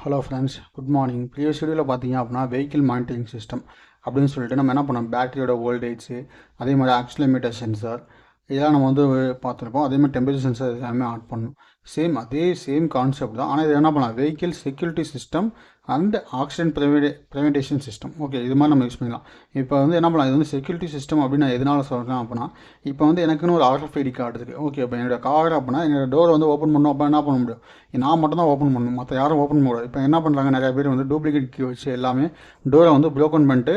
Hello friends, good morning. Previous வீடியோவில் பார்த்தீங்க அப்படின்னா வெஹிக்கிள் மானிட்டரிங் சிஸ்டம் அப்படின்னு சொல்லிட்டு நம்ம என்ன பண்ணோம், பேட்டரியோட வோல்டேஜ், அதே மாதிரி ஆக்சிலோமீட்டர் சென்சார் இதெல்லாம் நம்ம வந்து பார்த்துருப்போம். அதே மாதிரி டெம்பரேச்சர் சென்சார் எல்லாமே ஆட் பண்ணணும். சேம் கான்செப்ட் தான். ஆனால் இது என்ன பண்ணலாம், vehicle security system and accident prevention system. Okay, இது மாதிரி நம்ம யூஸ் பண்ணிக்கலாம். இப்போ வந்து என்ன பண்ணலாம், இது வந்து செக்யூரிட்டி சிஸ்டம் அப்படின்னு நான் எதனால் சொல்கிறேன் அப்படின்னா, இப்போ வந்து எனக்குன்னு ஒரு RFID கார்டு இருக்குது. ஓகே, இப்போ என்னோட கார் அப்படின்னா என்னோட டோரை வந்து ஓப்பன் பண்ணணும். அப்போ என்ன பண்ண முடியும், நான் மட்டும் தான் ஓப்பன் பண்ணணும், மற்ற யாரும் ஓப்பன் பண்ண முடியாது. இப்போ என்ன பண்ணுறாங்க, நிறைய பேர் வந்து டூப்ளிகேட் கீ வச்சு எல்லாமே டோரை வந்து ப்ரோக்கன் பண்ணிட்டு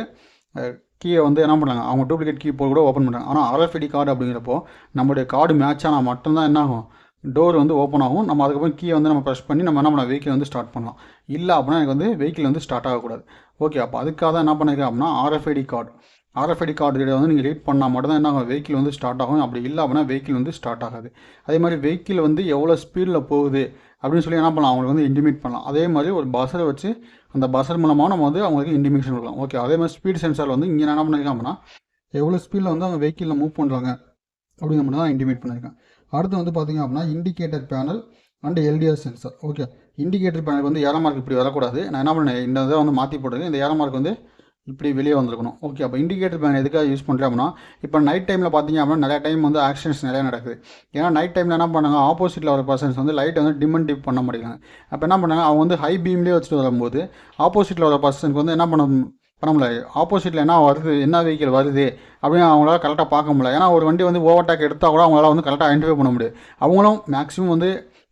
கீயை வந்து என்ன பண்ணுறாங்க, அவங்க டூப்ளிகேட் கீ போட்டு கூட ஓப்பன் பண்ணுறாங்க. ஆனால் RFID கார்டு அப்படிங்கிறப்போ நம்மளுடைய கார்டு மேட்ச் ஆனால் மட்டும்தான் என்ன ஆகும், டோர் வந்து ஓப்பன் ஆகும். நம்ம அதுக்கப்புறம் கீயை வந்து நம்ம ப்ரெஸ் பண்ணி நம்ம என்ன பண்ணலாம், வெஹிக்கிள் வந்து ஸ்டார்ட் பண்ணலாம். இல்லை அப்படின்னா எனக்கு வந்து வெஹிக்கிள் வந்து ஸ்டார்ட் ஆகக்கூடாது. ஓகே, அப்போ அதுக்காக தான் என்ன பண்ணியிருக்கேன் அப்படின்னா RFID கார்டு வந்து நீங்கள் ரீட் பண்ணால் மட்டும் தான் என்ன ஆகும், வெஹிக்கிள் வந்து ஸ்டார்ட் ஆகும். அப்படி இல்லை அப்படின்னா வெஹிக்கிள் வந்து ஸ்டார்ட் ஆகாது. அதே மாதிரி வெஹிக்கிள் வந்து எவ்வளோ ஸ்பீடில் போகுது அப்படின்னு சொல்லி என்ன பண்ணலாம், அவங்களுக்கு வந்து இன்டிமேட் பண்ணலாம். அதே மாதிரி ஒரு பஸ்ஸரை வச்சு அந்த பஸ்ஸர் மூலமாக நம்ம வந்து அவங்களுக்கு இன்டிமேஷன் கொடுக்கலாம். ஓகே, அதே மாதிரி ஸ்பீட் சென்சார் வந்து இங்கே என்ன பண்ணியிருக்கேன் அப்படின்னா எவ்வளோ ஸ்பீடில் வந்து அவங்க வெஹிக்கிளில் மூவ் பண்ணுறாங்க அப்படிங்கிற மட்டும் தான் இன்டிமேட் பண்ணியிருக்கேன். அடுத்து வந்து பார்த்திங்க அப்படின்னா indicator panel and LDR sensor. Okay, indicator panel வந்து ஏரோ மார்க் இப்படி வரக்கூடாது. நான் என்ன பண்ணேன், இந்த இதை வந்து மாற்றி போட்டிருக்கேன். இந்த ஏரோ மார்க் வந்து இப்படி வெளியே வந்திருக்கணும். ஓகே, அப்போ இண்டிகேட்டர் பேனல் எதுக்காக யூஸ் பண்ணுறேன் அப்படின்னா, இப்போ நைட் டைமில் பார்த்தீங்க அப்படின்னா நிறைய டைம் வந்து ஆக்சிடென்ட்ஸ் நிறையா நடக்குது. ஏன்னா நைட் டைமில் என்ன பண்ணாங்க, ஆப்போசிட்டில் வர பர்சன்ஸ் வந்து லைட்டை வந்து டிம் அண்ட் டிப் பண்ண மாட்டேங்கிறாங்க. அப்போ என்ன பண்ணாங்க, அவங்க வந்து ஹை பீம்லேயே வச்சுட்டு வரும்போது ஆப்போசிட்டில் வர பர்சனுக்கு வந்து என்ன பண்ண முடியல, ஆப்போசிட்டில் என்ன வருது, என்ன வெஹிக்கிள் வருது அப்படின்னு அவங்களால கரெக்டாக பார்க்க முடியல. ஏன்னா ஒரு வண்டி வந்து ஓவர்டேக் எடுத்தால் கூட அவங்களால வந்து கரெக்டாக ஐடென்டிஃபை பண்ண முடியாது. அவங்களும் மேக்ஸிமம் வந்து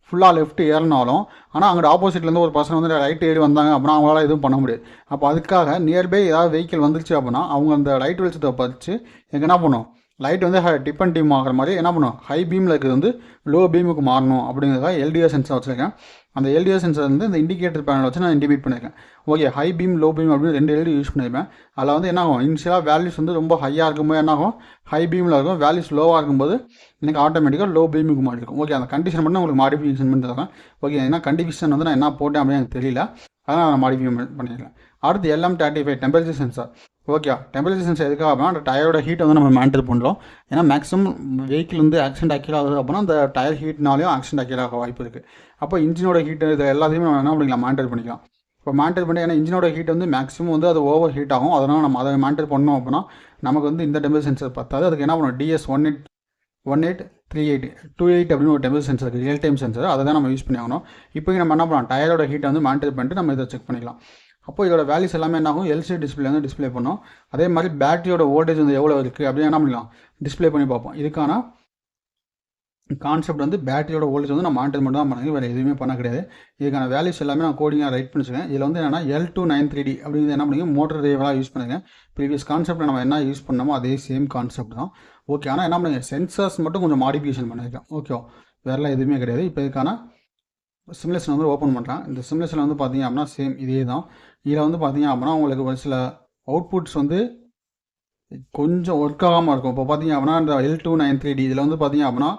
ஃபுல்லாக லெஃப்ட் ஏறினாலும், ஆனால் அங்கே ஆப்போசிட்லேருந்து ஒரு பர்சன் வந்து ரைட் ஏறி வந்தாங்க அப்படின்னா அவங்களால எதுவும் பண்ண முடியாது. அப்போ அதுக்காக நியர்பை ஏதாவது வெஹிக்கிள் வந்துருச்சு அப்படின்னா அவங்க அந்த லைட் வெளிச்சத்தை பறித்து எனக்கு என்ன பண்ணும், லைட் வந்து டிப் அண்ட் டிம் ஆகிற மாதிரி என்ன பண்ணும், ஹை பீமில் இருக்கிறது வந்து லோ பீமுக்கு மாறணும் அப்படிங்கிறத LDR சென்சார் வச்சுருக்கேன். அந்த LDR சென்சார் வந்து இந்த இண்டிகேட்டர் பேனல் வச்சு நான் இண்டிமேட் பண்ணியிருக்கேன். Okay, high beam low beam அப்படின்னு 2 LED யூஸ் பண்ணியிருப்பேன். அதில் வந்து என்ன ஆகும், இனிஷியலாக வேல்யூஸ் வந்து ரொம்ப ஹையாக இருக்கும்போது என்ன ஆகும், ஹை பீமில் இருக்கும். வேல்யூஸ் லோவாக இருக்கும்போது எனக்கு ஆட்டோமேட்டிக்காக லோ பீமுக்கு மாறி இருக்கும். ஓகே, அந்த கண்டிஷன் மட்டும் உங்களுக்கு மாடிஃபிகேஷன் பண்ணி தரேன். ஓகே, ஏன்னா கண்டிஷன் வந்து நான் என்ன போட்டேன் அப்படின்னு எனக்கு தெரியல, அதனால் நான் மாடிஃபை பண்ணியிருக்கேன். அடுத்து LM35 temperature sensor. Okay, temperature sensor எதுக்காக அப்படின்னா அந்த டயரோட ஹீட்டை வந்து நம்ம மானிட்டர் பண்ணுறோம். ஏன்னா மேக்ஸிமம் வெஹிக்கிள் வந்து ஆக்சிடென்ட் ஆக்கில் ஆகுது அப்படின்னா அந்த டயர் ஹீட்னாலையும் ஆக்சிடென்ட் ஆக்கில் ஆக வாய்ப்பு இருக்குது. அப்போ இன்ஜினோட ஹீட்டு இது எல்லாத்தையுமே நம்ம என்ன பண்ணிக்கலாம், மானிட்டர் பண்ணிக்கலாம். இப்போ மானிட்டர் பண்ணி, ஏன்னா இன்ஜினோட ஹீட் வந்து மேக்ஸிமம் வந்து அது ஓவர் ஹீட் ஆகும். அதனால் நம்ம அதை மானிட்டர் பண்ணோம் அப்படின்னா நமக்கு வந்து இந்த டெம்பரேச்சர் சென்சார் பத்தாது. அதுக்கு என்ன பண்ணணும், DS1838 அப்படின்னு ஒரு டெம்பரேச்சர் சென்சார் இருக்குது, ரியல் டைம் சென்சார். அதை தான் நம்ம யூஸ் பண்ணி ஆகணும். இப்போ நம்ம என்ன பண்ணலாம், டயரோட ஹீட்டை வந்து மானிட்டர் பண்ணிட்டு நம்ம இதை செக் பண்ணிக்கலாம். அப்போ இதோட வேல்யூஸ் எல்லாமே என்ன ஆகும், LCD டிஸ்பிளே வந்து டிஸ்பிளே பண்ணோம். அதே மாதிரி பேட்டரியோட வோல்டேஜ் வந்து எவ்வளோ இருக்குது அப்படின்னு என்ன பண்ணலாம், டிஸ்பிளே பண்ணி பார்ப்போம். இதுக்கான கான்செப்ட் வந்து பேட்டரியோட வோல்டேஜ் வந்து நான் மானிட்டர் மட்டும் தான் பண்ணுங்க, வேறு எதுவுமே பண்ண கிடையாது. இதுக்கான வேல்யூஸ் எல்லாமே நான் கோடிங்காக ரைட் பண்ணிச்சுக்கேன். இதில் வந்து என்னன்னா L293D அப்படிங்கிறது என்ன பண்ணுங்க, மோட்டர் டிரைவராக யூஸ் பண்ணுங்க. ப்ரீவியஸ் கான்செப்ட்டில் நம்ம என்ன யூஸ் பண்ணோமோ அதே சேம் கான்செப்ட் தான். ஓகே, ஆனால் என்ன பண்ணுங்க, சென்சார்ஸ் மட்டும் கொஞ்சம் மாடிஃபிகேஷன் பண்ணியிருக்கேன். ஓகே, வேறெல்லாம் எதுவுமே கிடையாது. இப்போ இதுக்கான சிமுலேஷன் வந்து ஓப்பன் பண்ணுறேன். இந்த சிமுலேஷன் வந்து பார்த்தீங்க அப்படின்னா சேம் இதே தான். இதில் வந்து பார்த்தீங்க அப்படின்னா உங்களுக்கு ஒரு சில அவுட்புட்ஸ் வந்து கொஞ்சம் ஒர்க் ஆகாமல் இருக்கும். இப்போ பார்த்தீங்க அப்படின்னா இந்த L293D இதில் வந்து பார்த்தீங்க அப்படின்னா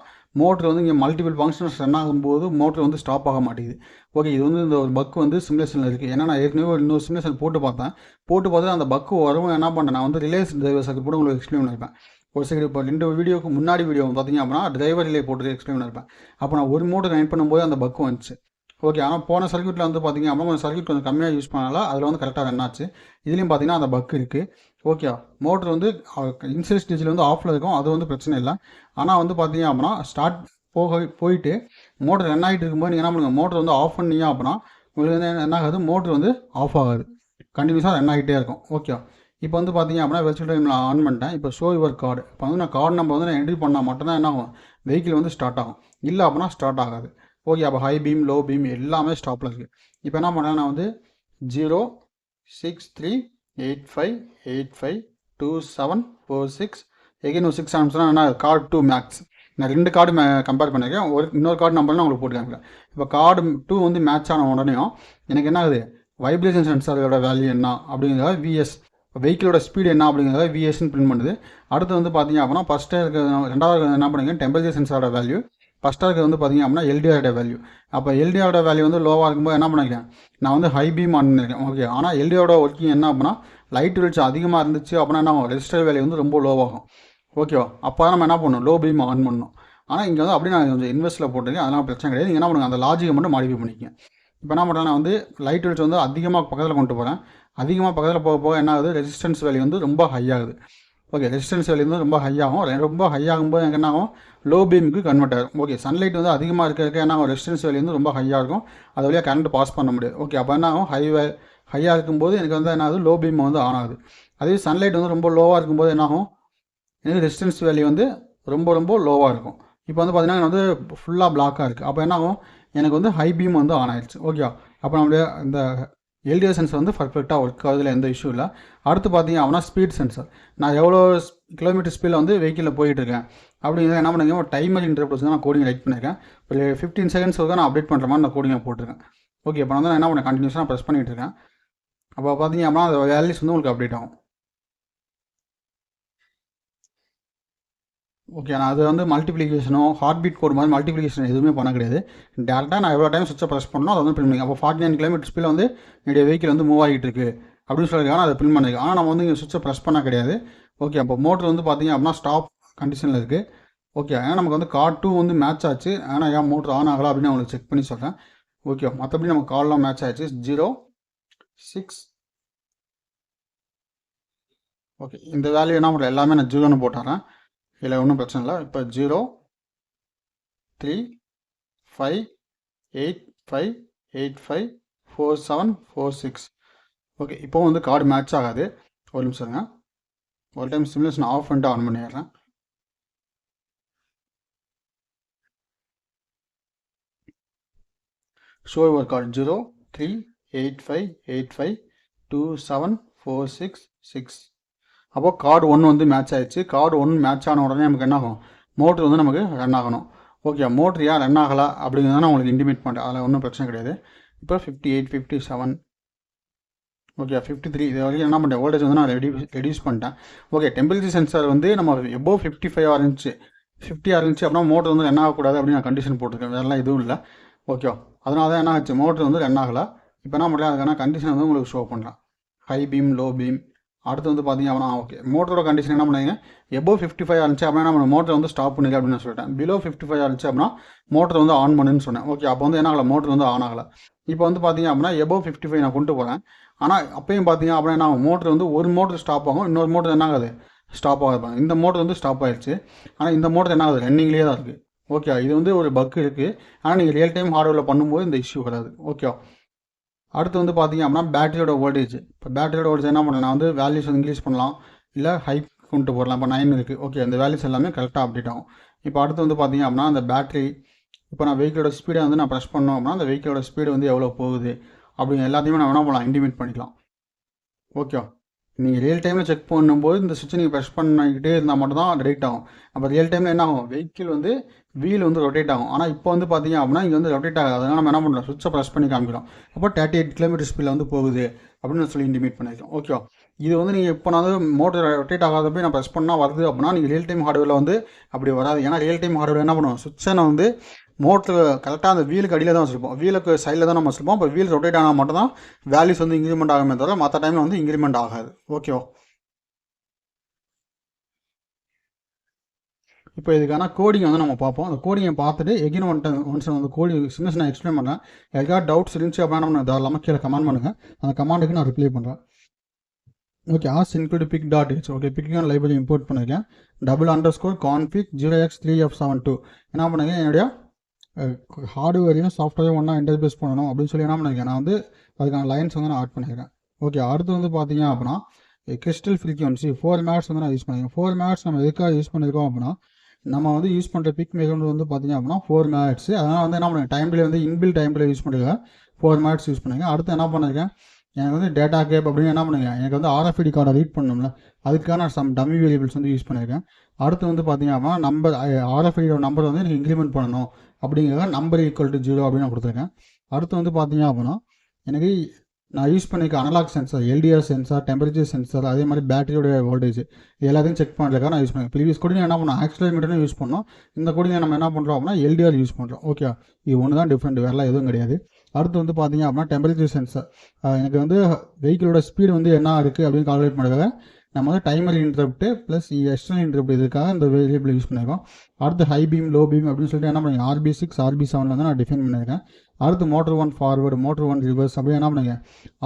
மோட்ரு வந்து இங்கே மல்டிபிள் ஃபங்க்ஷன்ஸ் ரன் ஆகும்போது மோட்ரு வந்து ஸ்டாப் ஆக மாட்டேங்குது. ஓகே, இது வந்து இந்த ஒரு பக் வந்து சிமுலேஷனில் இருக்குது. ஏன்னா நான் ஏற்கனவே இன்னொரு சிமுலேஷன் போட்டு பார்த்து அந்த பக்கு வரும் என்ன பண்ணேன், நான் வந்து ரிலேஸ் டிரைவர் சர்க்கியூட் போட்டு உங்களுக்கு எக்ஸ்பிளைன் பண்ணியிருப்பேன். ஒரு செகண்ட் இப்போ 2 வீடியோக்கு முன்னாடி வீடியோ பார்த்தீங்க அப்படின்னா டிரைவர் ரிலே போட்டு எக்ஸ்பிளைன் பண்ணியிருப்பேன். அப்போ நான் ஒரு மோட்டர் கனெக்ட் பண்ணும்போது அந்த பக்கு வந்துச்சு. ஓகே, ஆனால் போன சர்க்யூட்டில் வந்து பார்த்தீங்க அப்படின்னா கொஞ்சம் சர்க்யூட் கொஞ்சம் கம்மியாக யூஸ் பண்ணால அதில் வந்து கரெக்டாக ரன் ஆச்சு. இதுலேயும் பார்த்தீங்கன்னா அந்த பக் இருக்குது. ஓகே, மோட்ரு வந்து இன்சியல் ஸ்டேஜில் வந்து ஆஃபில் இருக்கும், அது வந்து பிரச்சனை இல்லை. ஆனால் வந்து பார்த்தீங்க அப்படின்னா ஸ்டார்ட் போயிட்டு மோட்டர் ரன் ஆகிட்டு இருக்கும்போது நீங்கள் என்ன பண்ணுங்கள், மோட்டர் வந்து ஆஃப் பண்ணீங்க அப்படின்னா உங்களுக்கு வந்து என்ன ஆகாது, மோட்ரு வந்து ஆஃப் ஆகாது, கண்டினியூஸாக ரன் ஆகிட்டே இருக்கும். ஓகே, இப்போ வந்து பார்த்தீங்க அப்படின்னா வெர்ச்சுவல் டைமில் ஆன் பண்ணிட்டேன். இப்போ ஷோ யுவர் கார்டு, இப்போ வந்து நான் கார்டு நம்பர் வந்து நான் என்ட்ரி பண்ணால் மட்டும்தான் என்ன ஆகும், வெஹிக்கிள் வந்து ஸ்டார்ட் ஆகும். இல்லை அப்படின்னா ஸ்டார்ட் ஆகாது. ஓகே, அப்போ ஹை பீம் லோ பீம் எல்லாமே ஸ்டாப்பில் இருக்குது. இப்போ என்ன பண்ணேன், நான் வந்து 06385852746 எகைன் ஒரு 6 ஆரம்பிச்சுன்னா என்ன, கார்டு 2 மேக்ஸ். நான் 2 கார்டு கம்பேர் பண்ணியிருக்கேன். இன்னொரு கார்டு நம்பர்லாம் உங்களுக்கு போட்டுக்காங்க. இப்போ கார்டு 2 வந்து மேட்ச் ஆன உடனேயும் எனக்கு என்ன ஆகுது, வைப்ரேஷன் சென்சாரோட வேல்யூ என்ன அப்படிங்கிறத VS, வெஹிக்கிளோட ஸ்பீடு என்ன அப்படிங்கிறத VSன்னு பிரிண்ட் பண்ணுது. அடுத்து வந்து பார்த்தீங்க அப்படின்னா ஃபஸ்ட்டாக இருக்கிறது, ரெண்டாவது என்ன பண்ணுங்க, டெம்பரேச்சர் சென்சாரோட வேல்யூ. ஃபஸ்ட்டாக இருக்கிறது வந்து பார்த்தீங்க அப்படின்னா LDR வேல்யூ. அப்போ LDR வேல்யூ வந்து லோவாக இருக்கும்போது என்ன பண்ணிக்கிறேன், நான் வந்து ஹை பீம் ஆன் பண்ணியிருக்கேன். ஓகே, ஆனால் LDR ஒர்க்கிங் என்ன அப்படின்னா லைட் வெளிச்சம் அதிகமாக இருந்துச்சு அப்படின்னா என்ன ஆகும், ரெஜிஸ்டர் வேல்யூ வந்து ரொம்ப லோவாகும். ஓகேவா, அப்போ தான் நம்ம என்ன பண்ணணும், லோ பீம் ஆன் பண்ணணும். ஆனால் இங்கே வந்து அப்படி நான் கொஞ்சம் இன்வெஸ்ட்டில் போட்டிருக்கேன், அதெல்லாம் பிரச்சனை கிடையாது. நீங்கள் என்ன பண்ணுங்கள், அந்த லாஜிக்கை மட்டும் மாடிஃபை பண்ணிக்கங்க. இப்போ என்ன பண்ணுறேன், நான் வந்து லைட் வெயிட்ஸ் வந்து அதிகமாக பக்கத்தில் கொண்டு போகிறேன். அதிகமாக பக்கத்தில் போக போக என்ன ஆகுது, ரெசிஸ்டன்ஸ் வேல்யூ வந்து ரொம்ப ஹை ஆகுது. ஓகே, ரெசிஸ்டன்ஸ் வேல்யூ வந்து ரொம்ப ஹை ஆகும். ரொம்ப ஹை ஆகும்போது எனக்கு என்ன ஆகும், லோ பீமுக்கு கன்வெர்ட் ஆகும். ஓகே, சன்லைட் வந்து அதிகமாக இருக்க என்ன ஆகும், ரெசிஸ்டன்ஸ் வேல்யூ வந்து ரொம்ப ஹையாக இருக்கும். அது வழியாக கரண்ட் பாஸ் பண்ண முடியாது. ஓகே, அப்போ என்ன ஆகும், ஹையாக இருக்கும்போது எனக்கு வந்து என்ன ஆகுது, லோ பீம் வந்து ஆன் ஆகுது. அதே சன்லைட் வந்து ரொம்ப லோவாக இருக்கும்போது என்ன ஆகும், எனக்கு ரெசிஸ்டன்ஸ் வேல்யூ வந்து ரொம்ப ரொம்ப லோவாக இருக்கும். இப்போ வந்து பார்த்தீங்கன்னா வந்து ஃபுல்லாக பிளாக்காக இருக்குது. அப்போ என்ன ஆகும், எனக்கு வந்து ஹை பீம் வந்து ஆன் ஆயிடுச்சு. ஓகே, அப்போ நம்மளுடைய இந்த எல்டிஆர் சென்சர் வந்து பர்ஃபெக்டாக ஒர்க் ஆகுதுல, எந்த இஷ்யூ இல்லை. அடுத்து பார்த்தீங்க அப்படின்னா ஸ்பீட் சென்சர். நான் எவ்வளோ கிலோமீட்டர் ஸ்பீடில் வந்து வெஹிக்கிளில் போயிட்டுருக்கேன் அப்படிங்கிறத என்ன பண்ணுங்க, ஒரு டைமர் இன்டர்ப்ரெஸ் தான் நான் கோடிங் ரைட் பண்ணியிருக்கேன். ஒரு 15 செகண்ட்ஸ் தான் நான் அப்டேட் பண்ணுற மாதிரி நான் கோடிங்கை போட்டிருக்கேன். ஓகே, இப்போ வந்து நான் என்ன பண்ணேன், கண்டினியூஸாக ப்ரெஸ் பண்ணிகிட்டு இருக்கேன். அப்போ பார்த்தீங்க அப்படின்னா அந்த வேல்யூஸ் வந்து உங்களுக்கு அப்டேட் ஆகும். ஓகே, நான் அது வந்து மல்டிப்ளிகேஷனோ ஹார்ட் பீட் கோட் மாதிரி மல்டிப்ளிகேஷன் எதுவுமே பண்ண கிடையாது. டேரெக்டாக நான் எவ்வளோ டைம் சுவிட்சை ப்ரெஸ் பண்ணணும் அதை வந்து பிரிண்ட் பண்ணி, அப்போ 49 கிலோமீட்டர் ஸ்பீடில் வந்து என்னுடைய வெஹிக்கிள் வந்து மூவ் ஆகிட்டு இருக்குது அப்படின்னு சொல்லியிருக்காங்க. அதை பிரிண்ட் பண்ணியிருக்கேன். ஆனால் நம்ம வந்து இங்கே சுவிட்சை ப்ரெஸ் பண்ண கிடையாது. ஓகே, அப்போ மோட்டர் வந்து பார்த்தீங்க அப்படின்னா ஸ்டாப் கண்டிஷனில் இருக்குது. ஓகே, ஏன்னா நமக்கு வந்து கார்ட் 2 வந்து மேட்ச் ஆச்சு. ஆனால் ஏன் மோட்டர் ஆன் ஆகலாம் அப்படின்னு உங்களுக்கு செக் பண்ணி சொல்கிறேன். ஓகே, மற்றபடி நம்ம கால்லாம் மேட்ச் ஆச்சு. 0 6. ஓகே, இந்த வேல்யூ என்ன பண்ணுறேன், எல்லாமே நான் 0ன்னு போட்டுறேன். இதில் ஒன்றும் பிரச்சனை இல்லை. இப்போ 0 3 5 8 5 8 5 4 7 4 6. ஓகே, இப்போ வந்து கார்டு மேட்ச் ஆகாது. ஒரு நிமிஷங்க, ஒரு டைம் சிமுலேஷன் ஆஃப் பண்ணிட்டு ஆன் பண்ணிடுறேன். Show your card 0 3 8 5 8 5 2 7 4 6 6. அப்போ கார்டு 1 வந்து மேட்ச் ஆயிடுச்சு. கார்டு 1 மேட்ச் ஆன உடனே நமக்கு என்ன ஆகும், மோட்ரு வந்து நமக்கு ரன் ஆகணும். ஓகே, மோட்ரு ஏன் ரன் ஆகலை அப்படிங்கிறத நான் உங்களுக்கு இன்டிமேட் பண்ணுறேன். அதில் ஒன்றும் பிரச்சனை கிடையாது. இப்போ 58 57 ஓகே 53 இது வரைக்கும் என்ன பண்ணுறேன், வோல்டேஜ் வந்து நான் ரெடியூஸ் பண்ணிட்டேன். ஓகே, டெம்பரேச்சர் சென்சார் வந்து நம்ம எபோவ் 55 இருந்துச்சு 50 இருந்துச்சு அப்படின்னா மோட்ரு வந்து ரன் ஆகக்கூடாது அப்படின்னு நான் கண்டிஷன் போட்டிருக்கேன். வேறெல்லாம் எதுவும் இல்லை. ஓகே, அதனால தான் என்ன ஆச்சு, மோட்ரு வந்து ரன் ஆகலை. இப்போ என்ன பண்ணுறேன், அதுக்கான கண்டிஷன் வந்து உங்களுக்கு ஷோ பண்ணுறேன். High beam, low beam. அடுத்து வந்து பார்த்தீங்க அப்படின்னா ஓகே, மோட்டரோட கண்டிஷன் என்ன பண்ணுங்க, எபோவ் 55 இருந்துச்சு அப்படின்னா நம்ம மோட்டர் வந்து ஸ்டாப் பண்ணிடு அப்படின்னு நான் சொல்லிட்டேன். பிலோ 55 இருந்துச்சு அப்படின்னா மோட்டர் வந்து ஆன் பண்ணுன்னு சொன்னேன். ஓகே, அப்போ வந்து என்ன ஆகலை, மோட்டர் வந்து ஆன் ஆகலை. இப்போ வந்து பார்த்தீங்க அப்படின்னா எபோவ் 55 நான் கொண்டு போகிறேன். ஆனால் அப்பயும் பார்த்தீங்க அப்படின்னா என்ன ஆகும், மோட்டர் வந்து ஒரு மோட்டர் ஸ்டாப் ஆகும், இன்னொரு மோட்டர் என்ன ஆகுது, ஸ்டாப் ஆகாது. இந்த மோட்டர் வந்து ஸ்டாப் ஆயிடுச்சு. ஆனால் இந்த மோட்டர் என்ன ஆகுது, ரன்னிங்லேயே தான் இருக்குது. ஓகே, இது வந்து ஒரு பக் இருக்குது. ஆனால் நீங்கள் ரியல் டைம் ஹார்ட்வேரில் பண்ணும்போது இந்த இஷ்யூ வராது. ஓகே, அடுத்து வந்து பார்த்தீங்க அப்படின்னா பேட்டரியோட வோல்டேஜ். இப்போ பேட்டரியோட வோல்டேஜ் என்ன பண்ணலாம், வந்து வேல்யூஸ் வந்து இன்க்ரீஸ் பண்ணலாம், இல்லை ஹை கொண்டு போடலாம். இப்போ 9 இருக்குது. ஓகே, அந்த வேல்யூஸ் எல்லாமே கரெக்டாக அப்டேட் ஆகும். இப்போ அடுத்து வந்து பார்த்தீங்க அப்படின்னா அந்த பேட்டரி, இப்போ நான் வெஹிக்கிளோட ஸ்பீடை வந்து நான் ப்ரெஸ் பண்ணோம் அப்படின்னா அந்த வெஹிக்கிளோட ஸ்பீடு வந்து எவ்வளோ போகுது அப்படிங்கிற எல்லாத்தையுமே நான் என்ன பண்ணலாம், இன்டிமேட் பண்ணிக்கலாம். ஓகே, நீங்கள் ரியல் டைமில் செக் பண்ணும்போது இந்த சுவிட்சை நீங்கள் ப்ரெஸ் பண்ணிக்கிட்டே இருந்தால் மட்டும் தான் டிடெக்ட் ஆகும். அப்போ ரியல் டைமில் என்ன ஆகும், வெஹிக்கிள் வந்து வீல் வந்து ரொட்டேட் ஆகும். ஆனால் இப்போ வந்து பார்த்தீங்க அப்படின்னா இங்கே வந்து ரொட்டேட் ஆகாது. அதனால் நம்ம என்ன பண்ணுறோம், சுவிட்சை ப்ரெஸ் பண்ணி காமிக்கிறோம். அப்போ 38 கிலோமீட்டர் ஸ்பீடில் வந்து போகுது அப்படின்னு சொல்லி இன்டிமேட் பண்ணியிருக்கோம். ஓகே, இது வந்து நீங்கள் இப்போ நான் வந்து மோட்டர் ரொட்டேட் ஆகாதப்போ நான் ப்ரெஸ் பண்ணால் வருது அப்படின்னா நீங்கள் ரியல் டைம் ஹார்ட்வேரில் வந்து அப்படி வராது. ஏன்னா ரியல் டைம் ஹார்ட்வேர் என்ன பண்ணுவோம், சுவிட்சை வந்து மோட்ரு கரெக்டாக அந்த வீலுக்கு அடியில் தான் வச்சுருப்போம், வீலுக்கு சைடில் தான் நம்ம வச்சுருப்போம். இப்போ வீல் ரொட்டேட் ஆனால் மட்டும் தான் வேல்யூஸ் வந்து இன்க்ரிமெண்ட் ஆகுமே தவிர மற்ற டைமில் வந்து இன்க்ரிமெண்ட் ஆகாது. ஓகேவா, இப்போ இதுக்கான கோடிங் வந்து நம்ம பார்ப்போம். அந்த கோடிங்கை பார்த்துட்டு எகின் ஒன்ஸ் அந்த கோடிங் சின்ன நான் எக்ஸ்பிளைன் பண்ணுறேன். எதாவது டவுட்ஸ் இருந்துச்சு அப்படின்னா நம்ம தாராளமாக கீழே கமெண்ட் பண்ணுங்கள். அந்த கமாண்டுக்கு நான் ரிப்ளை பண்ணுறேன். Okay, hash include pic dot h. Okay, பிக்கான லைப்ரரி இம்போர்ட் பண்ணியிருக்கேன். $_config 0x3f72 என்ன பண்ணுங்க, என்னுடைய ஹார்ட்வேரையும் சாஃப்ட்வேரையும் ஒன்றா இன்டர்ஃபேஸ் பண்ணணும் அப்படின்னு சொல்லி என்ன பண்ணியிருக்கேன், நான் வந்து அதுக்கான லைன்ஸ் வந்து நான் ஆட் பண்ணியிருக்கேன். ஓகே, அடுத்து வந்து பார்த்தீங்க அப்படின்னா கிறிஸ்டல் ஃப்ரீக்வன்சி 4 மேட்ஸ் வந்து நான் யூஸ் பண்ணியிருக்கேன். 4 மேட்ஸ் நம்ம எதுக்காக யூஸ் பண்ணியிருக்கோம் அப்படின்னா, நம்ம வந்து யூஸ் பண்ணுற பிக் மெகண்ட் வந்து பார்த்தீங்க அப்படின்னா 4 மேட்ஸ். அதனால் வந்து என்ன பண்ணுங்க, டைம் டிலே வந்து இன்பில் டைம் டிலே யூஸ் பண்ணியிருக்கேன். 4 மேட்ஸ் யூஸ் பண்ணியிருக்கேன். அடுத்து என்ன பண்ணியிருக்கேன், எனக்கு வந்து டேட்டா கேப் அப்படின்னு என்ன பண்ணுங்க, எனக்கு வந்து RFID கார்டை ரீட் பண்ணணும்ல, அதுக்கான சம் டம்மி வேரியபிள்ஸ் வந்து யூஸ் பண்ணியிருக்கேன். அடுத்து வந்து பார்த்தீங்க அப்படின்னா நம்பர் RFID நம்பர் வந்து எனக்கு இன்க்ரிமெண்ட் பண்ணணும் அப்படிங்கிறத நம்பர் ஈக்குவல் டு 0 அப்படின்னு நான் கொடுத்துருக்கேன். அடுத்து வந்து பார்த்தீங்க அப்படின்னா எனக்கு நான் யூஸ் பண்ணிக்க analog sensor, LDR sensor, temperature sensor, அதே மாதிரி பேட்டரியோட வோல்டேஜ் எல்லாத்தையும் செக் பண்ணுறதுக்காக நான் யூஸ் பண்ணேன். ப்ரீவியஸ் கோடிங் என்ன பண்ணோம், ஆக்சிலரோமீட்டரும் யூஸ் பண்ணோம். இந்த கோடிங் நம்ம என்ன பண்ணுறோம் அப்படின்னா LDR யூஸ் பண்ணுறோம். ஓகே, இது ஒன்று தான் டிஃப்ரெண்ட், வேறலாம் எதுவும் கிடையாது. அடுத்து வந்து பார்த்தீங்க அப்படின்னா டெம்பரேச்சர் சென்சார், எனக்கு வந்து வெஹிக்கிளோட ஸ்பீடு வந்து என்ன இருக்குது அப்படின்னு கால்குலேட் பண்ணுறதுக்காக நம்ம வந்து timer interrupt plus external interrupt இதுக்காக இந்த வேரியபிள் யூஸ் பண்ணியிருக்கோம். அடுத்து ஹை பீம் லோ பீம் அப்படின்னு சொல்லிட்டு என்ன பண்ணுங்க RB6 RB7 வந்து நான் டிஃபைன் பண்ணியிருக்கேன். அடுத்து மோட்டர் 1 ஃபார்வர்டு மோட்டர் 1 ரிவர்ஸ் அப்படியே என்ன பண்ணுங்க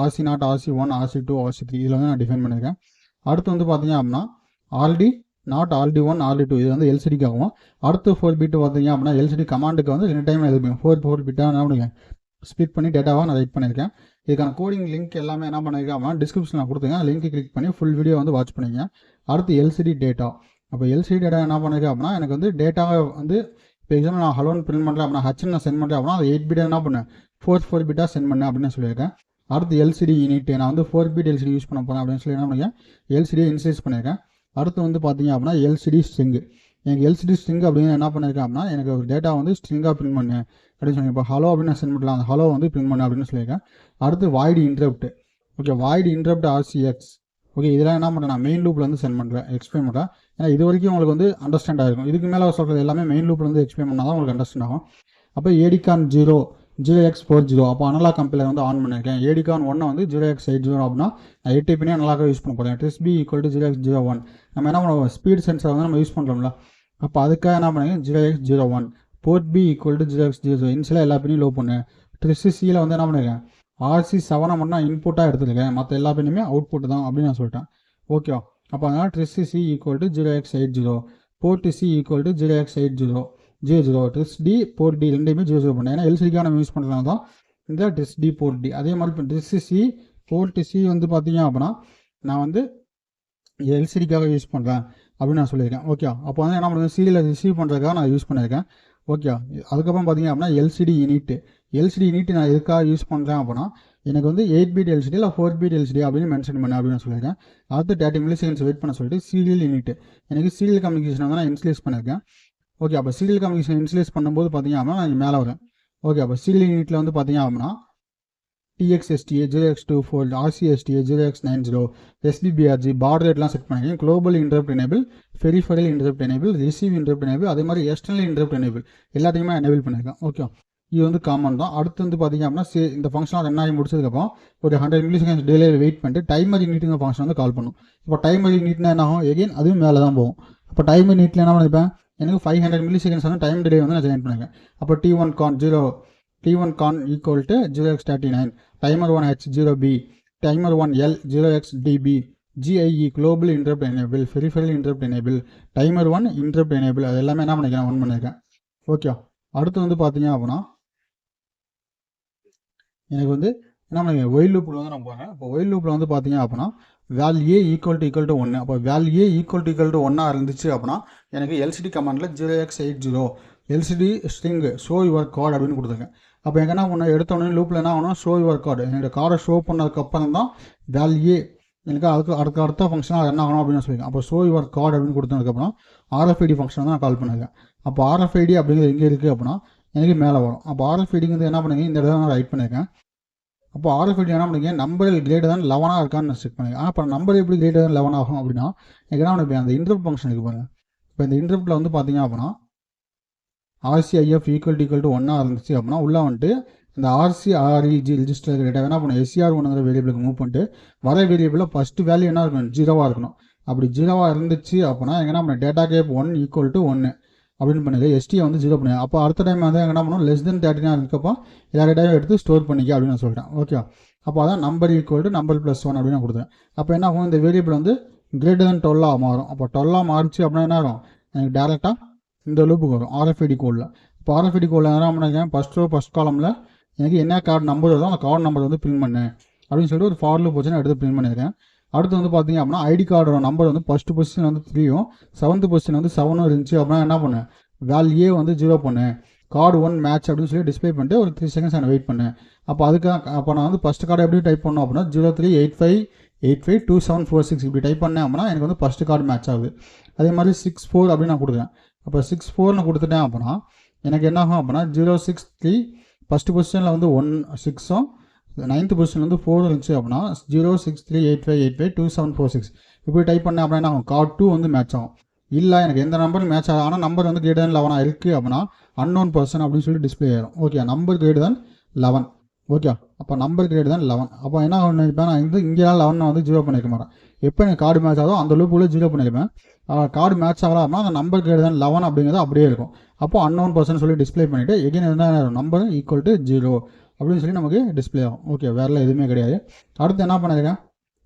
RC0 RC1 RC2 RC3 இதில் வந்து நான் டிஃபைன் பண்ணியிருக்கேன். அடுத்து வந்து பார்த்தீங்க அப்படின்னா RD நாட் RD1 RD2 இது வந்து LCDக்காகவும். அடுத்து 4 பிட் பார்த்தீங்க அப்படின்னா LCD கமாண்டுக்கு வந்து 2 டைம் எழுதுவேன் 4 பிட்டாக என்ன பண்ணுங்க ஸ்பிட் பண்ணி டேட்டாவாக நான் ரைட் பண்ணியிருக்கேன். இதுக்கான கோடிங் லிங்க் எல்லாமே என்ன பண்ணியிருக்கேன் அப்படின்னா டிஸ்கிரிப்ஷனில் நான் கொடுத்துருக்கேன். லிங்க் கிளிக் பண்ணி ஃபுல் வீடியோ வந்து வாட்ச் பண்ணிங்க. அடுத்து LCD டேட்டா. அப்போ LCD டேட்டா என்ன பண்ணியிருக்கேன் அப்படின்னா எனக்கு வந்து டேட்டாவை வந்து இப்போ எக்ஸாம்பிள் நான் ஹலோன்னு பிரிண்ட் பண்ணுறேன் அப்படின்னா ஹச்ன்னு நான் சென்ட் பண்ணுறேன் அப்படின்னா அது 8 பிட் என்ன பண்ணேன் 4 பிட்டாக சென்ட் பண்ணேன் அப்படின்னு சொல்லியிருக்கேன். அடுத்து LCD யூனிட் நான் வந்து 4 பிட் LCD யூஸ் பண்ண போகிறேன் அப்படின்னு சொல்லி என்ன பண்ணியிருக்கேன் LCD இன்சைஸ் பண்ணியிருக்கேன். அடுத்து வந்து பார்த்தீங்க அப்படின்னா LCD ஸ்ட்ரிங். எனக்கு LCD ஸ்ட்ரிங் அப்படின்னு என்ன பண்ணியிருக்கேன் அப்படின்னா எனக்கு ஒரு டேட்டா வந்து ஸ்ட்ரிங்காக பிரிண்ட் பண்ணு அப்படின்னு சொல்லி இப்போ ஹலோ அப்படின்னு சென்ட் பண்ணலாம் அந்த ஹலோ வந்து பிரிண்ட் பண்ணு அப்படின்னு சொல்லியிருக்கேன். அடுத்து void interrupt. Okay void interrupt RCX. Okay இதெல்லாம் என்ன பண்ணுறேன் நான் மெயின் லூப்பில் வந்து சென்ட் பண்ணுறேன் எக்ஸ்பிளைன் பண்ணுறேன். ஏன்னா இது வரைக்கும் உங்களுக்கு வந்து அண்டர்ஸ்டாண்ட் ஆகிருக்கும். இதுக்கு மேலே சொல்கிறது எல்லாமே மெயின் லூப்பில் வந்து எக்ஸ்பிளைன் பண்ணால் தான் உங்களுக்கு அண்டர்ஸ்டாண்ட் ஆகும். அப்போ ADCON 0x40 அப்போ அனலாக் கம்பைலர் வந்து ஆன் பண்ணியிருக்கேன். ADCON 1 வந்து 0x80 அப்படின்னா நான் 8 பண்ணி அனலாக யூஸ் பண்ண போகிறேன். TRISB = 0x01 நம்ம என்ன பண்ணுவோம் ஸ்பீட் சென்சார் வந்து நம்ம யூஸ் பண்ணுறோம்ல அப்போ அதுக்காக என்ன பண்ணுங்க 0x01 போர்ட் B = 0x00 இன்சிலாக எல்லா பின்னையும் லோ பண்ணு. TRISC-ல வந்து என்ன பண்ணிருக்கேன் RC7 மட்டும் இன்புட்டாக எடுத்துருக்கேன் மற்ற எல்லா பின்னுமே அவுட்புட் தான் அப்படின்னு நான் சொல்லிட்டேன். ஓகே அப்போ அதனால் TRISC = 0x80 port C = 0x80 0 TRISD port D ரெண்டையுமே 0 பண்ணேன். ஏன்னா LCDக்காக நம்ம யூஸ் பண்ணுறதுனால தான் இந்த TRISD போர்ட் D. அதே மாதிரி இப்போ TRISC போர்ட் C வந்து பார்த்தீங்க அப்படின்னா நான் வந்து LCDக்காக யூஸ் பண்ணுறேன் அப்படின்னு நான் சொல்லியிருக்கேன். ஓகே அப்போ வந்து என்ன பண்ணுறது சீரியலை ரிசீவ் பண்ணுறதுக்காக நான் யூஸ் பண்ணியிருக்கேன். ஓகே அதுக்கப்புறம் பார்த்தீங்க அப்படின்னா LCD யூனிட் நான் எதுக்காக யூஸ் பண்ணுறேன் அப்படின்னா எனக்கு வந்து 8 பிட் LCD இல்லை 4 பிட் LCD அப்படின்னு மென்ஷன் பண்ணேன் அப்படின்னு சொல்லியிருக்கேன். அடுத்து 30 மில்லிசெகண்ட்ஸ் வெயிட் பண்ண சொல்லிட்டு சீரியல் யூனிட் எனக்கு சீரியல் கம்யூனிகேஷன் வந்து நான் இன்ஸ்லேஸ் பண்ணியிருக்கேன். ஓகே அப்போ சீரியல் கம்யூனிகேஷன் இன்ஸ்லேஸ் பண்ணும்போது பார்த்தீங்க அப்படின்னா நான் மேலே வரேன். ஓகே அப்போ சீரியல் யூனிட்டில் வந்து பார்த்தீங்க அப்படின்னா TXSTA 0x24 RCSTA 0x90 SBBRG part ரேட்லாம் செட் பண்ணியிருக்கேன். Global interrupt enable peripheral interrupt enable receive interrupt enable அதே மாதிரி எக்ஸ்டர்னல் இன்டரப்ட் எனேபிள் எல்லாத்தையுமே எனேபிள் பண்ணியிருக்கேன். ஓகே இது வந்து காமன் தான். அடுத்து வந்து பார்த்தீங்க அப்படின்னா இந்த ஃபங்க்ஷனாக ரன் ஆகி முடிச்சதுக்கப்புறம் ஒரு 100 மில்லிசெகண்ட்ஸ் டிலேயில் வெயிட் பண்ணிட்டு டைமர் யூனிட்டுங்கிற ஃபங்க்ஷன் வந்து கால் பண்ணும். இப்போ டைமர் யூனிட்னா என்ன ஆகும் எகைன் அதுவும் மேலே தான் போகும். அப்போ டைமர் யூனிட்டில் என்ன பண்ணிப்பேன் எனக்கு 500 மில்லிசெகண்ட்ஸ் வந்து டைம் டிலே வந்து நான் ஜெனரேட் பண்ணியிருக்கேன். அப்போ T1 con = 0x39 timer 1 H0B timer 1 L 0xDB GIE global interrupt enable peripheral interrupt enable timer 1 interrupt enable அது எல்லாமே என்ன பண்ணிக்கிறேன் ஒன் பண்ணியிருக்கேன். ஓகே அடுத்து வந்து பார்த்தீங்க அப்படின்னா எனக்கு வந்து என்ன பண்ணுங்க ஒயில் லூப்பில் வந்து நான் போகிறேன். இப்போ ஒயில் லூப்பில் வந்து பார்த்தீங்க அப்படின்னா வேல்யூ A = 1 அப்போ வேல்யூ A = 1 இருந்துச்சு அப்படின்னா எனக்கு LCD கமாண்டில் 0x80 LCD string show your card அப்படின்னு கொடுத்துருக்கேன். அப்போ எனக்கு என்ன பண்ண எடுத்தோடனே லூப்பில் என்ன ஆகணும் ஷோ யுவர் கார்டு என்னோடய கார்டை ஷோ பண்ணதுக்கப்புறம் தான் வேல்யூ எனக்கு அதுக்கு அடுத்த ஃபங்க்ஷனாக என்ன ஆகணும் அப்படின்னு சொல்லியிருக்கேன். அப்போ ஷோ யுவர் கார்டு அப்படின்னு கொடுத்ததுக்கப்புறம் RFID ஃபங்க்ஷன் தான் நான் கால் பண்ணியிருக்கேன். அப்போ RFID அப்படிங்கிறது எங்கே இருக்குது அப்படின்னா எனக்கு மேலே வரும். அப்போ RFIDங்கிறது என்ன பண்ணுங்க இந்த இடத்துல நான் ரைட் பண்ணியிருக்கேன். அப்போ RFID என்ன பண்ணுங்க நம்பர் கிரேட்டர் 11 இருக்கான்னு நான் செக் பண்ணியிருக்கேன். அப்போ நம்பர் எப்படி கிரேட்டர் 11 ஆகும் அப்படின்னா எனக்கு என்ன பண்ணிப்பேன் அந்த இன்டரப்ட் ஃபங்க்ஷன் இருக்குது பாருங்கள். இப்போ இந்த இன்டரப்ட்டில் வந்து பார்த்தீங்க அப்படின்னா RCIF = 1 இருந்துச்சு அப்படின்னா உள்ளே வந்துட்டு இந்த RCREG ரிஜிஸ்டர் டேட்டா என்ன பண்ணும் SCR1 வேரியபிளுக்கு மூவ் பண்ணிட்டு வர வேரியபிளில் ஃபஸ்ட்டு வேல்யூ என்ன இருக்கணும் 0 இருக்கணும். அப்படி 0 இருந்துச்சு அப்படின்னா எங்கே என்ன பண்ணேன் டேட்டா கேப் 1 = 1 அப்படின்னு பண்ணுது ST வந்து 0 பண்ணி அப்போ அடுத்த டைம் வந்து என்ன பண்ணணும் <39 இருக்கப்போ எல்லா டேட்டாவும் எடுத்து ஸ்டோர் பண்ணிக்க அப்படின்னு நான் சொல்லிட்டேன். ஓகே அப்போ அதான் நம்பர் = நம்பர் +1 அப்படின்னு நான் கொடுத்தேன். அப்போ என்ன ஆகும் இந்த வேரியபிள் வந்து <12 மாறும். அப்போ 12 மாறிச்சு அப்படின்னா என்ன ஆகும் எனக்கு டேரெக்டாக இந்த லூப்புக்கு வரும் RFID கோடில். இப்போ RFID கோடில் என்ன பண்ணிருக்கேன் ஃபஸ்ட் காலமில் எனக்கு என்ன கார்டு நம்பர் வருதோ அந்த கார்டு நம்பர் வந்து பிரிண்ட் பண்ணு அப்படின்னு சொல்லிட்டு ஒரு ஃபார் லூப் வச்சு நான் எடுத்து பிரிண்ட் பண்ணியிருக்கேன். அடுத்து வந்து பார்த்தீங்க அப்படின்னா ஐடி கார்டோட நம்பர் வந்து ஃபஸ்ட்டு பொசிஷன் வந்து 3ம் 7th பொசிஷன் வந்து 7ம் இருந்துச்சு அப்படின்னா என்ன பண்ணேன் வேல்யூ வந்து 0 பண்ணேன் கார்டு 1 மேட்ச் அப்படின்னு சொல்லி டிஸ்பிளே பண்ணிட்டு ஒரு 3 செகண்ட்ஸ் நான் வெயிட் பண்ணேன். அப்போ அப்போ நான் வந்து ஃபஸ்ட் கார்டு எப்படி டைப் பண்ணோம் அப்படின்னா 0385852746 இப்படி டைப் பண்ணேன் அப்படின்னா எனக்கு வந்து ஃபஸ்ட்டு கார்டு மேட்ச் ஆகுது. அதே மாதிரி 64 அப்படின்னு நான் கொடுக்குறேன். அப்போ 64 கொடுத்துட்டேன் அப்படின்னா எனக்கு என்ன ஆகும் அப்படின்னா 063 ஃபஸ்ட்டு பொசிஷனில் வந்து 16ம் 9th பொசிஷனில் வந்து 4 இருந்துச்சு அப்படின்னா 06385852746 இப்படி டைப் பண்ணேன் அப்படின்னா என்ன ஆகும் கார்டு 2 வந்து மேட்ச் ஆகும். இல்லை எனக்கு எந்த நம்பரும் மேட்ச் ஆகும் ஆனால் நம்பர் வந்து <11 இருக்குது அப்படின்னா அன்னோன் பர்சன் அப்படின்னு சொல்லி டிஸ்பிளே ஆயிடும். Okay number <11 okay. அப்போ நம்பர் கிரேட் தான் 11. அப்போ என்ன பண்ணியிருப்பேன், நான் இங்கே 11 வந்து 0 பண்ணியிருக்க மாட்டேன். எப்போ எனக்கு கார்டு மேட்ச் ஆகுதோ அந்த லூப்புக்குள்ளே 0 பண்ணியிருப்பேன். கார்டு மேட்ச் ஆகலாம் அப்படின்னா அந்த நம்பர் கிரேட் தான் 11 அப்படிங்கிறது அப்படியே இருக்கும். அப்போ அன்னோன் பர்சன் சொல்லி டிஸ்பிளே பண்ணிவிட்டு எகைன் என்ன நம்பர் ஈக்குவல் டு 0 அப்படின்னு சொல்லி நமக்கு டிஸ்பிளே ஆகும். ஓகே, வேறெல்லாம் எதுவுமே கிடையாது. அடுத்து என்ன பண்ணியிருக்கேன்,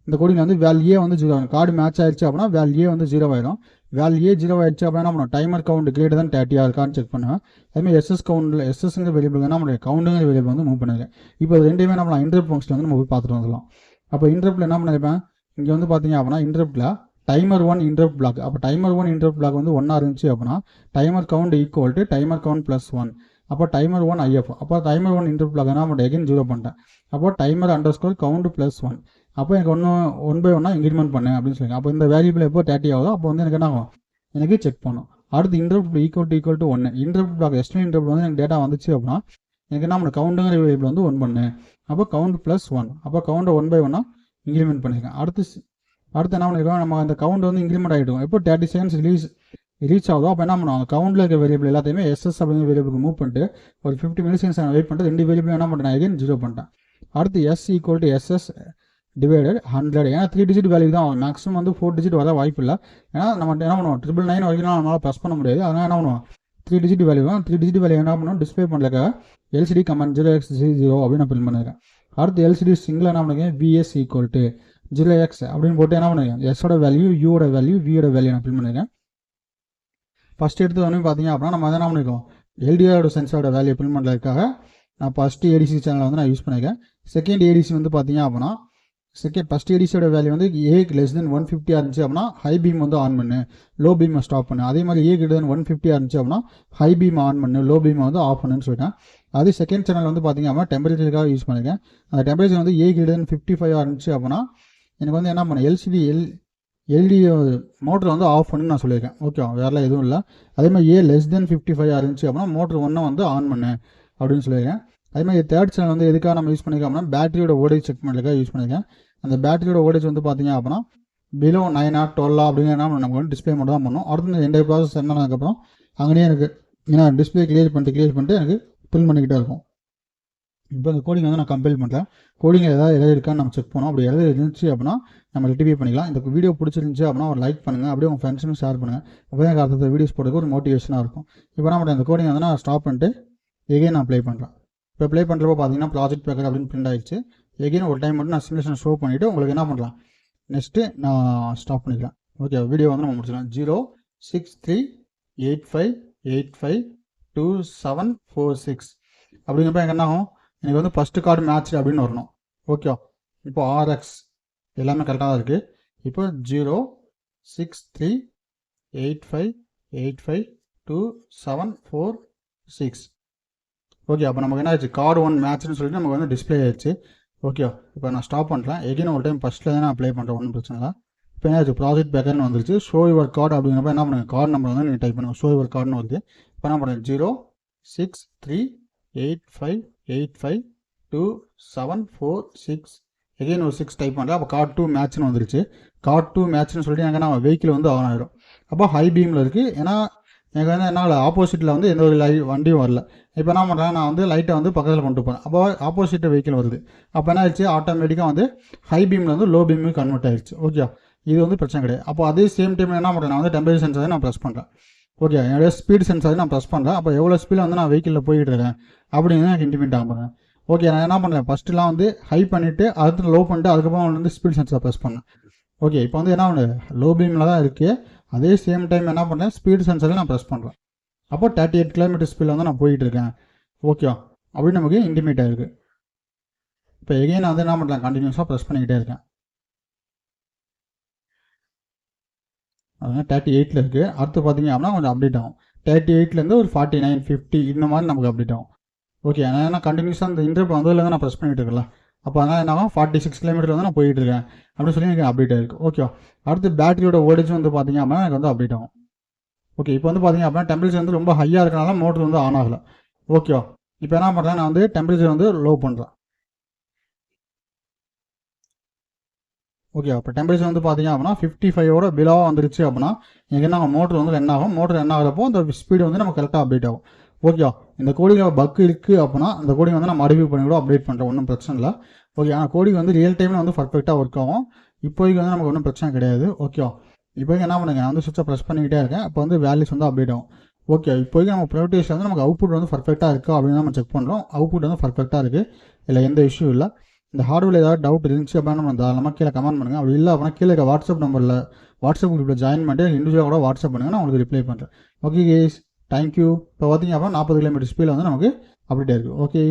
இந்த கோடிங் வந்து வேல்யூ வந்து 0 ஆகும். கார்டு மேட்ச் ஆயிடுச்சு அப்படின்னா வேல்யூ வந்து 0 ஆயிடும். வேல்யூ 0 ஆயிடுச்சு அப்படின்னா நம்ம டைமர் கவுண்ட் கிரேட் தான் 30 இருக்கான்னு செக் பண்ணுவேன். அதுமாதிரி எஸ்எஸ் கவுண்டில் எஸ்எஸ்ங்கிற வேரியபிள் நம்மளுடைய கவுண்டுங்கிற வேரியபிள் வந்து மூவ் பண்ணிருக்கேன். இப்போ ரெண்டுமே நம்ம இன்டரப்ட் ஃபங்க்ஷன் வந்து நம்ம போய் பார்த்துட்டு வந்துடலாம். அப்போ இன்டரப்ட்டில் என்ன பண்ணியிருப்பேன், இங்கே வந்து பார்த்தீங்க அப்படின்னா இன்டரப்ட்டில் டைமர் 1 இன்டரப்ட் பிளாக். அப்போ டைமர் 1 இன்டரப்ட் பிளாக் வந்து 1 இருந்துச்சு அப்படின்னா timer count equal to timer count plus 1. அப்போ டைமர் 1 IF. அப்போ டைமர் 1 இன்டரப்ட் பிளாக் என்ன பண்ணுறேன், எகைன் 0 பண்ணிட்டேன். அப்போ டைமர் அண்டர்ஸ்கோர் கவுண்ட் ப்ளஸ் 1. அப்போ எனக்கு 1 by 1 இன்க்ரிமெண்ட் பண்ணேன் அப்படின்னு சொல்லி. அப்போ இந்த வேல்யூபிள் எப்போ 30 ஆகுதோ அப்போ வந்து எனக்கு என்ன ஆகும், எனக்கு செக் பண்ணும். அடுத்து interrupt equal to 1. Interrupt flag external interrupt வந்து எனக்கு டேட்டா வந்துச்சு அப்படின்னா எனக்கு என்ன பண்ண கவுண்டுங்கிற வேரியபிள் வந்து 1 பண்ணு. அப்போ கவுண்ட் ப்ளஸ் 1. அப்போ கவுண்டை 1 by 1 இன்க்ரிமெண்ட் பண்ணியிருக்கேன். அடுத்து என்ன பண்ணியிருக்கோம், நம்ம அந்த கவுண்ட் வந்து இன்க்ரிமெண்ட் ஆகிடும். எப்போ 30 செகண்ட்ஸ் ரீச் ஆகுதோ அப்போ என்ன பண்ணுவோம், அந்த கவுண்டில் இருக்க வேரியபிள் எல்லாத்தையுமே எஸ்எஸ் அப்படிங்கிற வேரியபிளுக்கு மூவ் பண்ணிட்டு ஒரு 50 மில்லிசெகண்ட்ஸ் வெயிட் பண்ணிட்டு 2 வேரியபிள் என்ன பண்ணுறேன், எகைன் 0 பண்ணிட்டேன். அடுத்து S equal to SS divided 100. ஏன்னா 3 டிஜிட் வேல்யூ தான் மேக்ஸிமம் வந்து 4 டிஜிட் வர வாய்ப்பு இல்லை. ஏன்னா நம்ம என்ன பண்ணுவோம் 999 வரைக்கும் நம்மளால் ப்ரெஸ் பண்ண முடியாது. அதனால் என்ன பண்ணுவோம் 3 டிஜிட் வேல்யூ தான். 3 டிஜிட் வேல்யூ என்ன பண்ணுவோம், டிஸ்பிளே பண்ணுறதுக்கு எல்சிடி கமெண்ட் 0x0 அப்படின்னு நான் ஃபில் பண்ணியிருக்கேன். அடுத்து எல்சிடி சிங்கிள் என்ன பண்ணுங்க, விஎஸ் ஈக்குவல் டு 0x அப்படின்னு போட்டு என்ன பண்ணுங்க, எஸோட வேல்யூ யூட வேல்யூ வியோட வேல்யூ நான் ஃபில் பண்ணியிருக்கேன். ஃபஸ்ட் எடுத்து வந்து பார்த்தீங்க அப்படின்னா நம்ம என்ன பண்ணியிருக்கோம், எல்டிஆரோட சென்ஸரோட வேல்யூ ஃபில் பண்ணுறதுக்காக நான் ஃபஸ்ட்டு ஏடிசி சேனலை வந்து நான் யூஸ் பண்ணியிருக்கேன். செகண்ட் ஏடிசி வந்து பார்த்தீங்க அப்படின்னா ஃபஸ்ட் ஏடிசியோட வேல்யூ வந்து A less than 150 இருந்துச்சு அப்படின்னா ஹை பீம் வந்து ஆன் பண்ணு, லோ பீமை ஸ்டாப் பண்ணு. அதே மாதிரி A greater than 150 இருந்துச்சு அப்படின்னா ஹை பீம் ஆன் பண்ணு, லோ பீமை வந்து ஆஃப் பண்ணுன்னு சொல்லிட்டேன். அதே செகண்ட் சேனல் வந்து பார்த்தீங்க அப்படின்னா டெம்பரேச்சருக்காக யூஸ் பண்ணியிருக்கேன். அந்த டெம்பரேச்சர் வந்து A greater than 55 இருந்துச்சு அப்படின்னா எனக்கு வந்து என்ன பண்ணேன், எல்டி மோட்டர் வந்து ஆஃப் பண்ணு நான் சொல்லியிருக்கேன். ஓகே, வேறெல்லாம் எதுவும் இல்லை. அதே மாதிரி A less than 55 இருந்துச்சு அப்படின்னா மோட்டர் 1 வந்து ஆன் பண்ணு அப்படின்னு சொல்லியிருக்கேன். அதே மாதிரி தேர்ட் சேனல் வந்து எதுக்காக நம்ம யூஸ் பண்ணியிருக்கோம் அப்படின்னா பேட்டரியோட வோல்டேஜ் செக் பண்ணுறதுக்காக யூஸ் பண்ணியிருக்கேன். அந்த பேட்டரியோட வோல்டேஜ் வந்து பார்த்தீங்க அப்படின்னா பிலோ 9 or 12 அப்படிங்கிற நம்ம வந்து டிஸ்பிளே மட்டும் தான் பண்ணோம். அடுத்து இந்த என்டையர் ப்ராசஸ் என்னதுக்கப்புறம் அங்கேயே எனக்கு ஏன்னா டிஸ்பிளே கிளியர் பண்ணிட்டு எனக்கு ஃபில் பண்ணிக்கிட்டே இருக்கும். இப்போ இந்த கோடிங் வந்து நான் கம்பைல் பண்ணுறேன். கோடிங் ஏதாவது இருக்கான்னு நம்ம செக் பண்ணோம். அப்படி எதாவது இருந்துச்சு அப்படின்னா நம்ம ரெக்டிஃபை பண்ணிக்கலாம். இந்த வீடியோ பிடிச்சிருந்துச்சு அப்படின்னா ஒரு லைக் பண்ணுங்கள், அப்படியே உங்கள் ஃப்ரெண்ட்ஸுக்கும் ஷேர் பண்ணுங்கள். அப்போ எனக்கு அடுத்த வீடியோஸ் போடுறதுக்கு ஒரு மோட்டிவேஷனாக இருக்கும். இப்போ நம்ம இந்த கோடிங் வந்து நான் ஸ்டாப் பண்ணிட்டு எகைன் நான் ப்ளே பண்ணுறேன். இப்போ ப்ளே பண்ணுறப்போ பார்த்தீங்கன்னா ப்ராஜெக்ட் பேக்கர் அப்படின்னு பிரிண்ட் ஆகிடுச்சு. எகைன் ஒரு டைம் மட்டும் நான் சிமுலேஷன் ஷோ பண்ணிவிட்டு உங்களுக்கு என்ன பண்ணலாம், நெக்ஸ்ட்டு நான் ஸ்டாப் பண்ணிக்கலாம். ஓகே, வீடியோ வந்து நம்ம முடிச்சிடலாம். 06385852746 அப்படிங்கிறப்ப எனக்கு என்ன ஆகும், எனக்கு வந்து ஃபஸ்ட்டு கார்டு மேட்ச் அப்படின்னு வரணும். ஓகே, இப்போ RX எல்லாமே கரெக்டாக தான் இருக்குது. இப்போ 06385852746. ஓகே, அப்போ நமக்கு என்ன ஆச்சு, கார்டு 1 மேட்ச்னு சொல்லிட்டு நமக்கு வந்து டிஸ்பிளே ஆயிடுச்சு. ஓகே, இப்போ நான் ஸ்டாப் பண்ணுறேன். எகைன் ஒரு டைம் ஃபஸ்ட்டில் தான் நான் அப்ளை பண்ணுறேன், ஒன்றும் பிரச்சனை இல்லை. இப்போ என்ன ஆச்சு, ப்ராஜெக்ட் பேக்கர்னு வந்துருச்சு. ஷோ யுவர் கார்டு அப்படிங்கிறப்ப என்ன பண்ணுங்கள், கார்டு நம்பர் வந்து நீங்கள் டைப் பண்ணுங்கள். ஷோ யுவர் கார்டுன்னு வருது. இப்போ என்ன பண்ணுங்கள், 06385852746 எகைன் ஒரு 6 டைப் பண்ணுறேன். அப்போ கார்டு 2 மேட்ச்னு வந்துருச்சு. கார்டு 2 மேட்ச்னு சொல்லிட்டு எனக்கு நம்ம வெஹிக்கிள் வந்து ஆன் ஆகிடும். அப்போ ஹை பீமில் இருக்குது. ஏன்னா எனக்கு வந்து என்ன ஆப்போசிட்டில் வந்து எந்த ஒரு வண்டியும் வரல. இப்போ என்ன பண்ணுறேன், நான் வந்து லைட்டை வந்து பக்கத்தில் கொண்டு போகிறேன். அப்போ ஆப்போசிட் வெஹிக்கிள் வருது. அப்போ என்ன ஆயிடுச்சு, ஆட்டோமேட்டிக்காக வந்து ஹை பீமில் வந்து லோ பீமுக்கு கன்வெர்ட் ஆயிடுச்சு. ஓகே, இது வந்து பிரச்சனை கிடையாது. அப்போ அதே சேம் டைமில் என்ன பண்ணுறேன், நான் வந்து டெம்பரேச்சர் சென்சாரை நான் ப்ரெஸ் பண்ணுறேன். ஓகே, என்னுடைய ஸ்பீட் சென்சாரை நான் ப்ரெஸ் பண்ணுறேன். அப்போ எவ்வளோ ஸ்பீடில் வந்து நான் வெஹிக்கிளில் போயிட்டு இருக்கேன் அப்படின்னு எனக்கு இன்டிமேட் ஆகுறேன். ஓகே, நான் என்ன பண்ணுறேன், ஃபஸ்ட்டுலாம் வந்து ஹை பண்ணிவிட்டு அடுத்து லோ பண்ணிட்டு அதுக்கப்புறம் வந்து ஸ்பீட் சென்சார் ப்ரெஸ் பண்ணேன். ஓகே, இப்போ வந்து என்ன பண்ணுது, லோ பீமில் தான் இருக்குது. அதே சேம் டைம் என்ன பண்ணுறேன், ஸ்பீட் சென்சாரை நான் ப்ரெஸ் பண்ணுறேன். அப்போ 38 km ஸ்பீடில் வந்து நான் போயிட்டு இருக்கேன். ஓகே, அப்படின்னு நமக்கு இன்டிமேட் ஆகிருக்கு. இப்போ எகைன் நான் வந்து என்ன பண்ணுறேன், கண்டினியூஸாக ப்ரெஸ் பண்ணிக்கிட்டே இருக்கேன். அதனால் 38 இருக்குது. அடுத்து பார்த்தீங்க அப்படின்னா கொஞ்சம் அப்டேட் ஆகும். 38லேருந்து ஒரு 49, 50 இந்த மாதிரி நமக்கு அப்டேட் ஆகும். ஓகே, நான் என்ன கண்டினியூஸாக அந்த இன்டர்வியூ வந்ததுலேருந்து நான் ப்ரெஸ் பண்ணிகிட்டு இருக்கல. அப்போ அதனால் என்ன ஆகும், 46 km வந்து நான் போயிட்டு இருக்கேன் அப்படின்னு சொல்லி எனக்கு அப்டேட் ஆகிருக்கு. ஓகே, அடுத்து பேட்டரியோட வோல்டேஜ் வந்து பார்த்தீங்க அப்படின்னா எனக்கு வந்து அப்டேட் ஆகும். ஓகே, இப்போ வந்து பார்த்தீங்க அப்படின்னா டெம்பரேச்சர் வந்து ரொம்ப ஹையாக இருக்கனால மோட்டர் வந்து ஆன் ஆகலை. ஓகே, இப்போ என்ன பண்ணுறேன், நான் வந்து டெம்பரேச்சர் வந்து லோ பண்ணுறேன். ஓகே, அப்போ டெம்பரேச்சர் வந்து பார்த்தீங்க அப்படின்னா 55ஓட பிலோவாக வந்துருச்சு அப்படின்னா எனக்கு என்ன ஆகும், மோட்டர் வந்து ரன் ஆகும். மோட்டர் ரன் ஆகிறப்போ அந்த ஸ்பீடு வந்து நம்ம கரெக்டாக அப்டேட் ஆகும். ஓகே, இந்த கோடிங்கில் பக் இருக்குது அப்படின்னா அந்த கோடிங் வந்து நான் மாடிஃபை பண்ணி கூட அப்டேட் பண்ணுறேன், ஒன்றும் பிரச்சனை இல்லை. ஓகே, ஆனால் கோடிங் வந்து ரியல் டைமில் வந்து பர்ஃபெக்டாக ஒர்க் ஆகும். இப்போதைக்கு வந்து நமக்கு ஒன்றும் பிரச்சனை கிடையாது. ஓகே, இப்போதைக்கு என்ன பண்ணுங்க, நான் வந்து சுவிட்சை ப்ரெஸ் பண்ணிக்கிட்டே இருக்கேன். அப்போ வந்து வேல்யூஸ் வந்து அப்டேட் ஆகும். ஓகே, இப்போதைக்கு நம்ம ப்ரைவேட்டைஸில் வந்து நமக்கு அவுட்புட் வந்து பர்ஃபெக்டாக இருக்கா அப்படின்னு நம்ம செக் பண்ணுறோம். அவுட்புட் வந்து பர்ஃபெக்டாக இருக்குது, இல்லை எந்த இஷ்யூ இல்லை. இந்த ஹார்ட்வேர் ஏதாவது டவுட் இருந்துச்சு அப்படின்னா நம்ம தாராளமாக கீழே கமெண்ட் பண்ணுங்கள். அப்படி இல்லை அப்படின்னா கீழே இருக்க வாட்ஸ்அப் குரூப்பில் ஜாயின் பண்ணிட்டு இண்டிவிஜுவலாக கூட வாட்ஸ்அப் பண்ணுங்கள், நான் உங்களுக்கு ரிப்ளை பண்ணுறேன். Okay guys, thank you. இப்போ பார்த்தீங்க அப்படின்னா 40 km ஸ்பீடில் வந்து நமக்கு அப்டேட் ஆயிருக்கு. ஓகே.